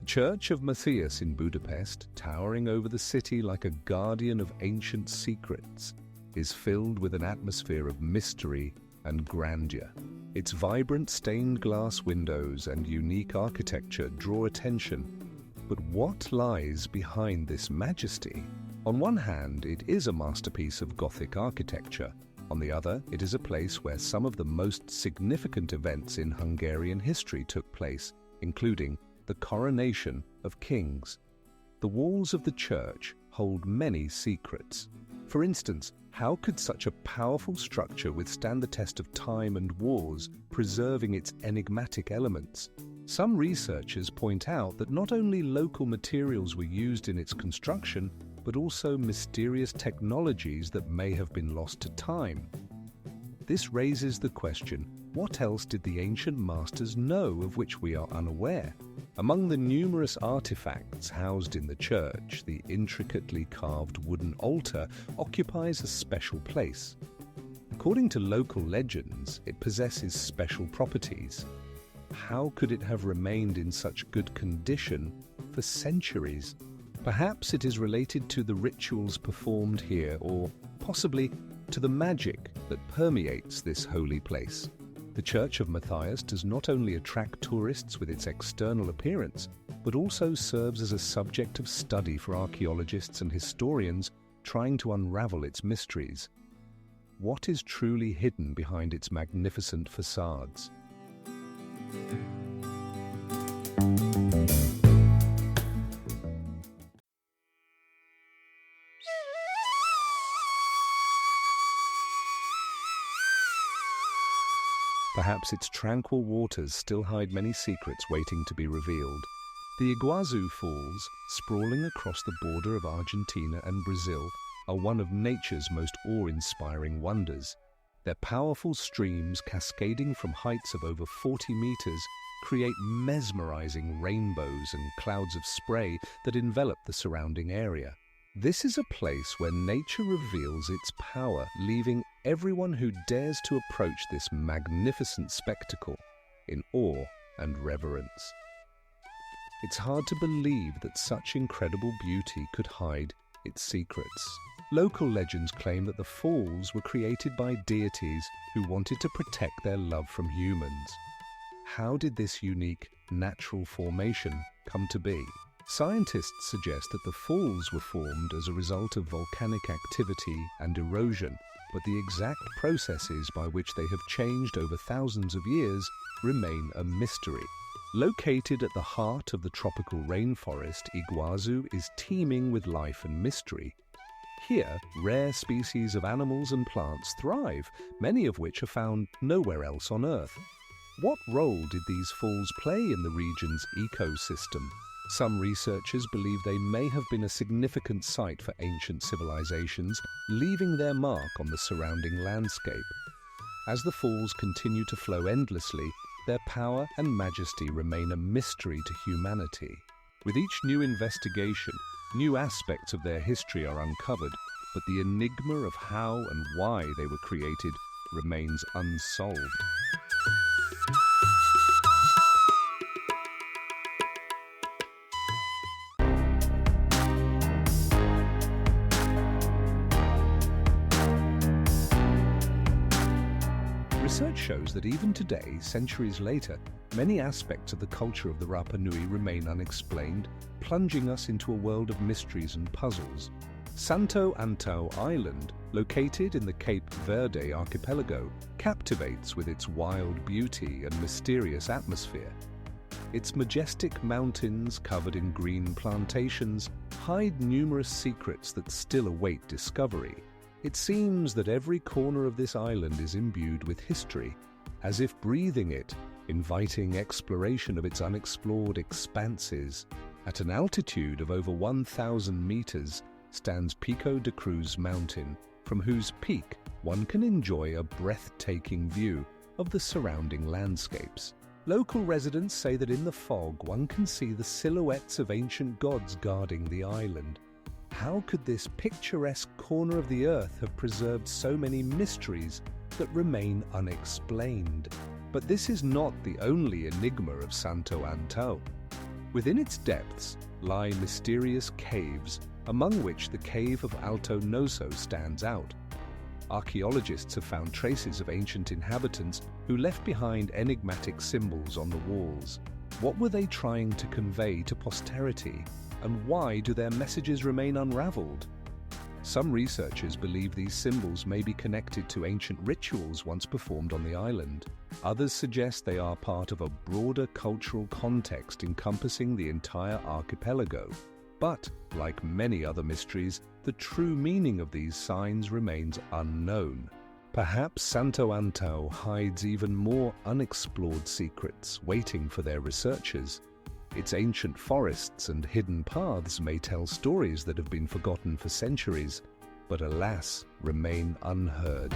The Church of Matthias in Budapest, towering over the city like a guardian of ancient secrets, is filled with an atmosphere of mystery and grandeur. Its vibrant stained glass windows and unique architecture draw attention. But what lies behind this majesty? On one hand, it is a masterpiece of Gothic architecture. On the other, it is a place where some of the most significant events in Hungarian history took place, including the coronation of kings. The walls of the church hold many secrets. For instance, how could such a powerful structure withstand the test of time and wars, preserving its enigmatic elements? Some researchers point out that not only local materials were used in its construction, but also mysterious technologies that may have been lost to time. This raises the question, what else did the ancient masters know of which we are unaware? Among the numerous artifacts housed in the church, the intricately carved wooden altar occupies a special place. According to local legends, it possesses special properties. How could it have remained in such good condition for centuries? Perhaps it is related to the rituals performed here, or possibly to the magic that permeates this holy place. The Church of Matthias does not only attract tourists with its external appearance, but also serves as a subject of study for archaeologists and historians trying to unravel its mysteries. What is truly hidden behind its magnificent facades? Perhaps its tranquil waters still hide many secrets waiting to be revealed. The Iguazu Falls, sprawling across the border of Argentina and Brazil, are one of nature's most awe-inspiring wonders. Their powerful streams, cascading from heights of over 40 meters, create mesmerizing rainbows and clouds of spray that envelop the surrounding area. This is a place where nature reveals its power, leaving everyone who dares to approach this magnificent spectacle in awe and reverence. It's hard to believe that such incredible beauty could hide its secrets. Local legends claim that the falls were created by deities who wanted to protect their love from humans. How did this unique natural formation come to be? Scientists suggest that the falls were formed as a result of volcanic activity and erosion, but the exact processes by which they have changed over thousands of years remain a mystery. Located at the heart of the tropical rainforest, Iguazu is teeming with life and mystery. Here, rare species of animals and plants thrive, many of which are found nowhere else on Earth. What role did these falls play in the region's ecosystem? Some researchers believe they may have been a significant site for ancient civilizations, leaving their mark on the surrounding landscape. As the falls continue to flow endlessly, their power and majesty remain a mystery to humanity. With each new investigation, new aspects of their history are uncovered, but the enigma of how and why they were created remains unsolved. Research shows that even today, centuries later, many aspects of the culture of the Rapa Nui remain unexplained, plunging us into a world of mysteries and puzzles. Santo Antão Island, located in the Cape Verde archipelago, captivates with its wild beauty and mysterious atmosphere. Its majestic mountains, covered in green plantations, hide numerous secrets that still await discovery. It seems that every corner of this island is imbued with history, as if breathing it, inviting exploration of its unexplored expanses. At an altitude of over 1,000 meters stands Pico de Cruz Mountain, from whose peak one can enjoy a breathtaking view of the surrounding landscapes. Local residents say that in the fog one can see the silhouettes of ancient gods guarding the island. How could this picturesque corner of the earth have preserved so many mysteries that remain unexplained? But this is not the only enigma of Santo Antão. Within its depths lie mysterious caves, among which the cave of Alto Nosso stands out. Archaeologists have found traces of ancient inhabitants who left behind enigmatic symbols on the walls. What were they trying to convey to posterity, and why do their messages remain unraveled? Some researchers believe these symbols may be connected to ancient rituals once performed on the island. Others suggest they are part of a broader cultural context encompassing the entire archipelago. But, like many other mysteries, the true meaning of these signs remains unknown. Perhaps Santo Antão hides even more unexplored secrets waiting for their researchers. Its ancient forests and hidden paths may tell stories that have been forgotten for centuries, but alas, remain unheard.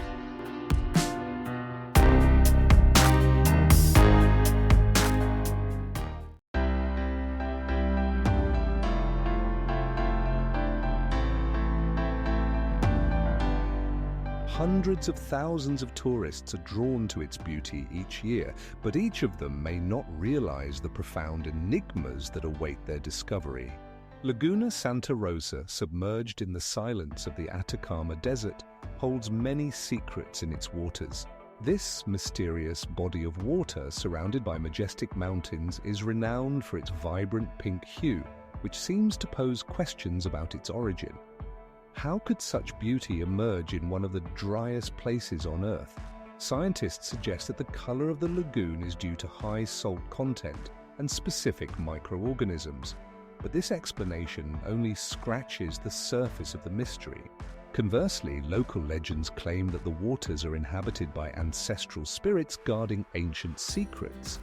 Hundreds of thousands of tourists are drawn to its beauty each year, but each of them may not realize the profound enigmas that await their discovery. Laguna Santa Rosa, submerged in the silence of the Atacama Desert, holds many secrets in its waters. This mysterious body of water, surrounded by majestic mountains, is renowned for its vibrant pink hue, which seems to pose questions about its origin. How could such beauty emerge in one of the driest places on Earth? Scientists suggest that the color of the lagoon is due to high salt content and specific microorganisms, but this explanation only scratches the surface of the mystery. Conversely, local legends claim that the waters are inhabited by ancestral spirits guarding ancient secrets.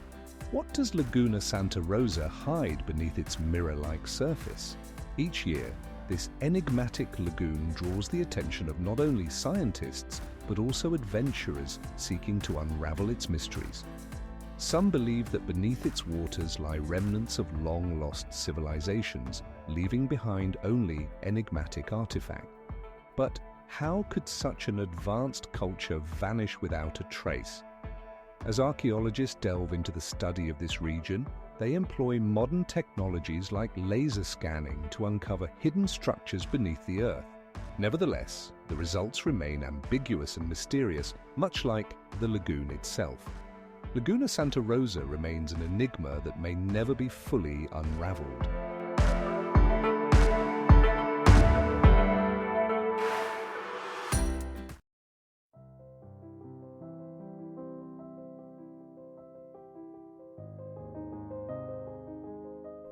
What does Laguna Santa Rosa hide beneath its mirror-like surface? Each year, this enigmatic lagoon draws the attention of not only scientists, but also adventurers seeking to unravel its mysteries. Some believe that beneath its waters lie remnants of long-lost civilizations, leaving behind only enigmatic artifacts. But how could such an advanced culture vanish without a trace? As archaeologists delve into the study of this region, they employ modern technologies like laser scanning to uncover hidden structures beneath the Earth. Nevertheless, the results remain ambiguous and mysterious, much like the lagoon itself. Laguna Santa Rosa remains an enigma that may never be fully unraveled.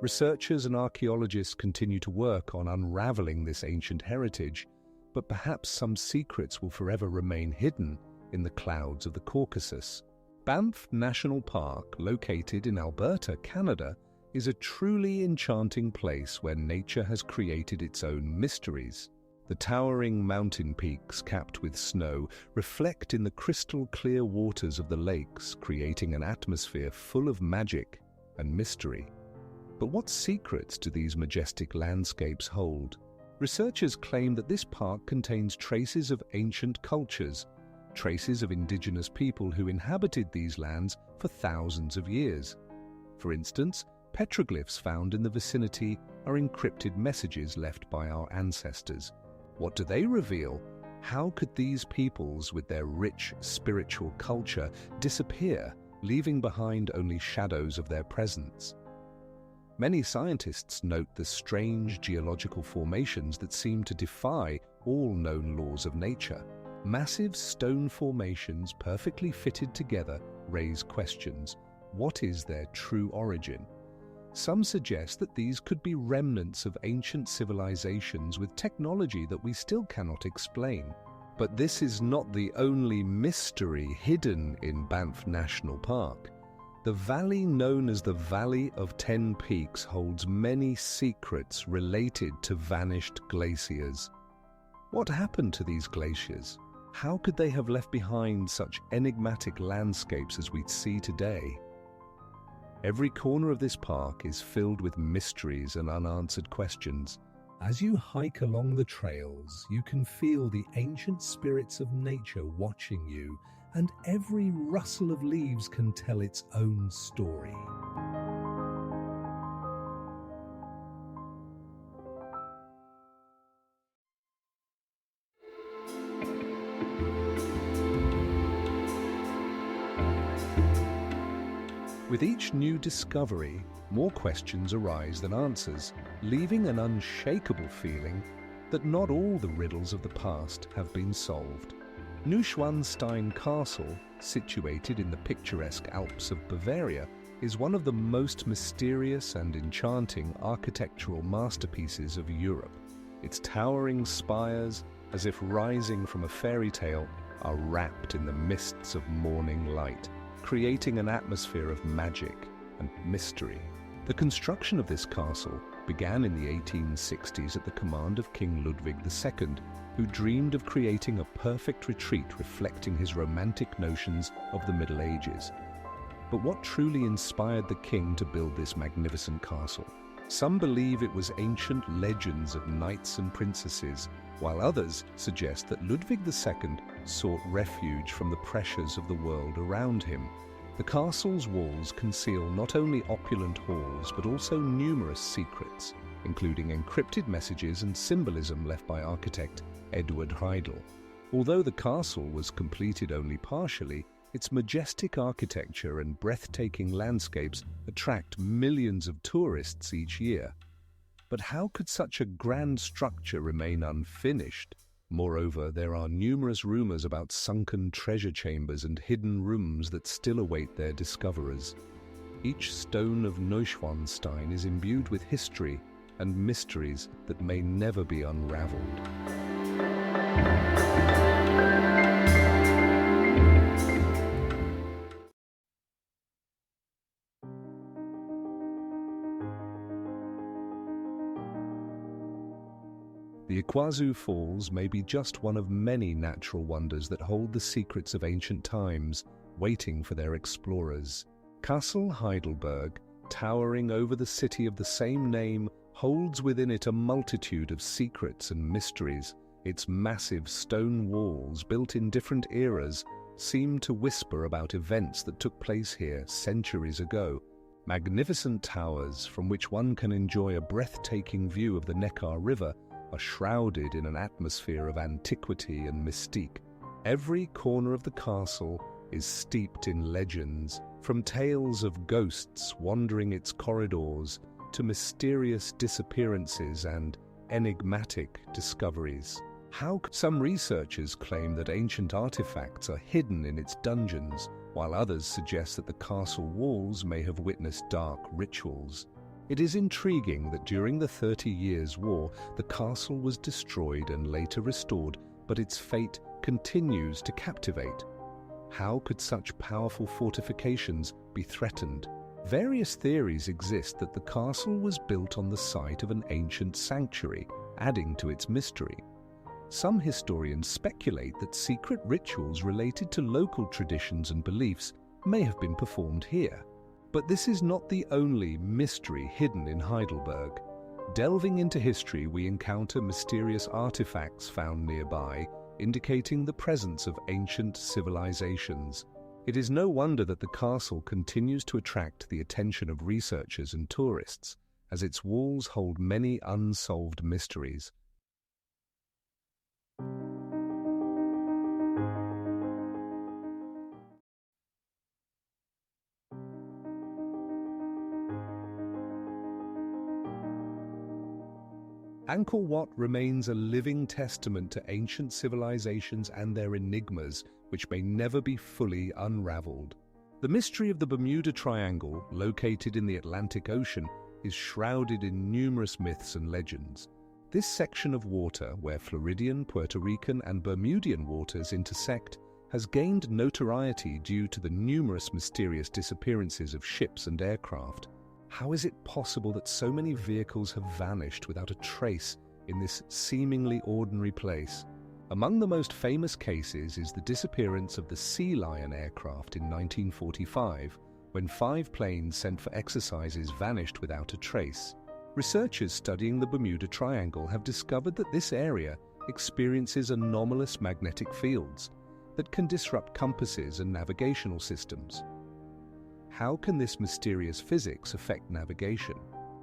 Researchers and archaeologists continue to work on unraveling this ancient heritage, but perhaps some secrets will forever remain hidden in the clouds of the Caucasus. Banff National Park, located in Alberta, Canada, is a truly enchanting place where nature has created its own mysteries. The towering mountain peaks capped with snow reflect in the crystal-clear waters of the lakes, creating an atmosphere full of magic and mystery. But what secrets do these majestic landscapes hold? Researchers claim that this park contains traces of ancient cultures, traces of indigenous people who inhabited these lands for thousands of years. For instance, petroglyphs found in the vicinity are encrypted messages left by our ancestors. What do they reveal? How could these peoples, with their rich spiritual culture, disappear, leaving behind only shadows of their presence? Many scientists note the strange geological formations that seem to defy all known laws of nature. Massive stone formations perfectly fitted together raise questions. What is their true origin? Some suggest that these could be remnants of ancient civilizations with technology that we still cannot explain. But this is not the only mystery hidden in Banff National Park. The valley known as the Valley of Ten Peaks holds many secrets related to vanished glaciers. What happened to these glaciers? How could they have left behind such enigmatic landscapes as we see today? Every corner of this park is filled with mysteries and unanswered questions. As you hike along the trails, you can feel the ancient spirits of nature watching you, and every rustle of leaves can tell its own story. With each new discovery, more questions arise than answers, leaving an unshakable feeling that not all the riddles of the past have been solved. Neuschwanstein Castle, situated in the picturesque Alps of Bavaria, is one of the most mysterious and enchanting architectural masterpieces of Europe. Its towering spires, as if rising from a fairy tale, are wrapped in the mists of morning light, creating an atmosphere of magic and mystery. The construction of this castle began in the 1860s at the command of King Ludwig II, who dreamed of creating a perfect retreat reflecting his romantic notions of the Middle Ages. But what truly inspired the king to build this magnificent castle? Some believe it was ancient legends of knights and princesses, while others suggest that Ludwig II sought refuge from the pressures of the world around him. The castle's walls conceal not only opulent halls but also numerous secrets, including encrypted messages and symbolism left by architect Edward Heidel. Although the castle was completed only partially, its majestic architecture and breathtaking landscapes attract millions of tourists each year. But how could such a grand structure remain unfinished? Moreover, there are numerous rumors about sunken treasure chambers and hidden rooms that still await their discoverers. Each stone of Neuschwanstein is imbued with history and mysteries that may never be unraveled. The Iguazu Falls may be just one of many natural wonders that hold the secrets of ancient times, waiting for their explorers. Castle Heidelberg, towering over the city of the same name, holds within it a multitude of secrets and mysteries. Its massive stone walls, built in different eras, seem to whisper about events that took place here centuries ago. Magnificent towers, from which one can enjoy a breathtaking view of the Neckar River, are shrouded in an atmosphere of antiquity and mystique. Every corner of the castle is steeped in legends, from tales of ghosts wandering its corridors to mysterious disappearances and enigmatic discoveries. Some researchers claim that ancient artifacts are hidden in its dungeons, while others suggest that the castle walls may have witnessed dark rituals. It is intriguing that during the 30 Years' War, the castle was destroyed and later restored, but its fate continues to captivate. How could such powerful fortifications be threatened? Various theories exist that the castle was built on the site of an ancient sanctuary, adding to its mystery. Some historians speculate that secret rituals related to local traditions and beliefs may have been performed here. But this is not the only mystery hidden in Heidelberg. Delving into history, we encounter mysterious artifacts found nearby, indicating the presence of ancient civilizations. It is no wonder that the castle continues to attract the attention of researchers and tourists, as its walls hold many unsolved mysteries. Angkor Wat remains a living testament to ancient civilizations and their enigmas, which may never be fully unraveled. The mystery of the Bermuda Triangle, located in the Atlantic Ocean, is shrouded in numerous myths and legends. This section of water, where Floridian, Puerto Rican, and Bermudian waters intersect, has gained notoriety due to the numerous mysterious disappearances of ships and aircraft. How is it possible that so many vehicles have vanished without a trace in this seemingly ordinary place? Among the most famous cases is the disappearance of the Sea Lion aircraft in 1945, when 5 planes sent for exercises vanished without a trace. Researchers studying the Bermuda Triangle have discovered that this area experiences anomalous magnetic fields that can disrupt compasses and navigational systems. How can this mysterious physics affect navigation?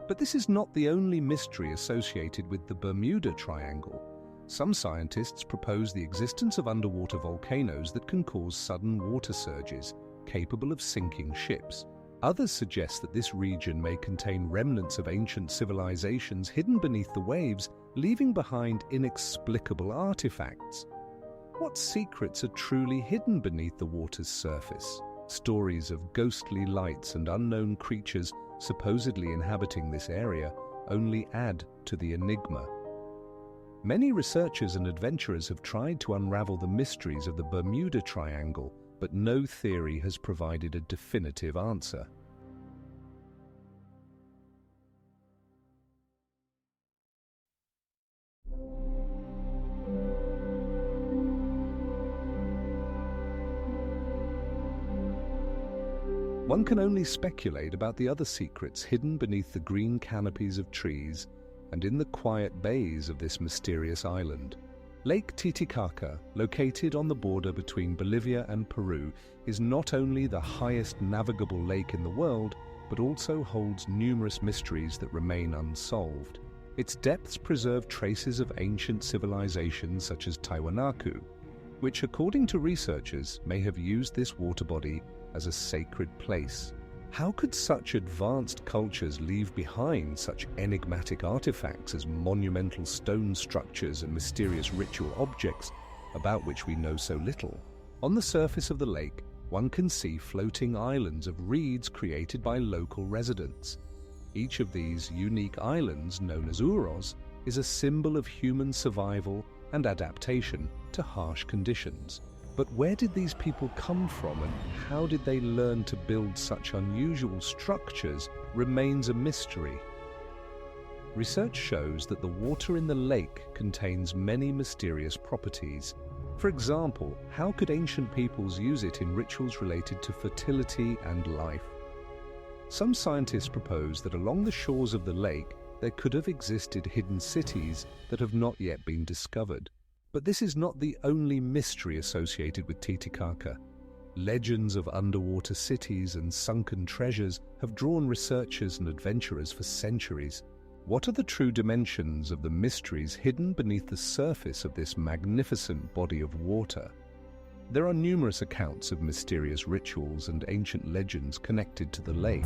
But this is not the only mystery associated with the Bermuda Triangle. Some scientists propose the existence of underwater volcanoes that can cause sudden water surges, capable of sinking ships. Others suggest that this region may contain remnants of ancient civilizations hidden beneath the waves, leaving behind inexplicable artifacts. What secrets are truly hidden beneath the water's surface? Stories of ghostly lights and unknown creatures supposedly inhabiting this area only add to the enigma. Many researchers and adventurers have tried to unravel the mysteries of the Bermuda Triangle, but no theory has provided a definitive answer. One can only speculate about the other secrets hidden beneath the green canopies of trees and in the quiet bays of this mysterious island. Lake Titicaca, located on the border between Bolivia and Peru, is not only the highest navigable lake in the world, but also holds numerous mysteries that remain unsolved. Its depths preserve traces of ancient civilizations such as Tiwanaku, which, according to researchers, may have used this water body as a sacred place. How could such advanced cultures leave behind such enigmatic artifacts as monumental stone structures and mysterious ritual objects about which we know so little? On the surface of the lake, one can see floating islands of reeds created by local residents. Each of these unique islands, known as uros, is a symbol of human survival and adaptation to harsh conditions. But where did these people come from, and how did they learn to build such unusual structures remains a mystery. Research shows that the water in the lake contains many mysterious properties. For example, how could ancient peoples use it in rituals related to fertility and life? Some scientists propose that along the shores of the lake there could have existed hidden cities that have not yet been discovered. But this is not the only mystery associated with Titicaca. Legends of underwater cities and sunken treasures have drawn researchers and adventurers for centuries. What are the true dimensions of the mysteries hidden beneath the surface of this magnificent body of water? There are numerous accounts of mysterious rituals and ancient legends connected to the lake.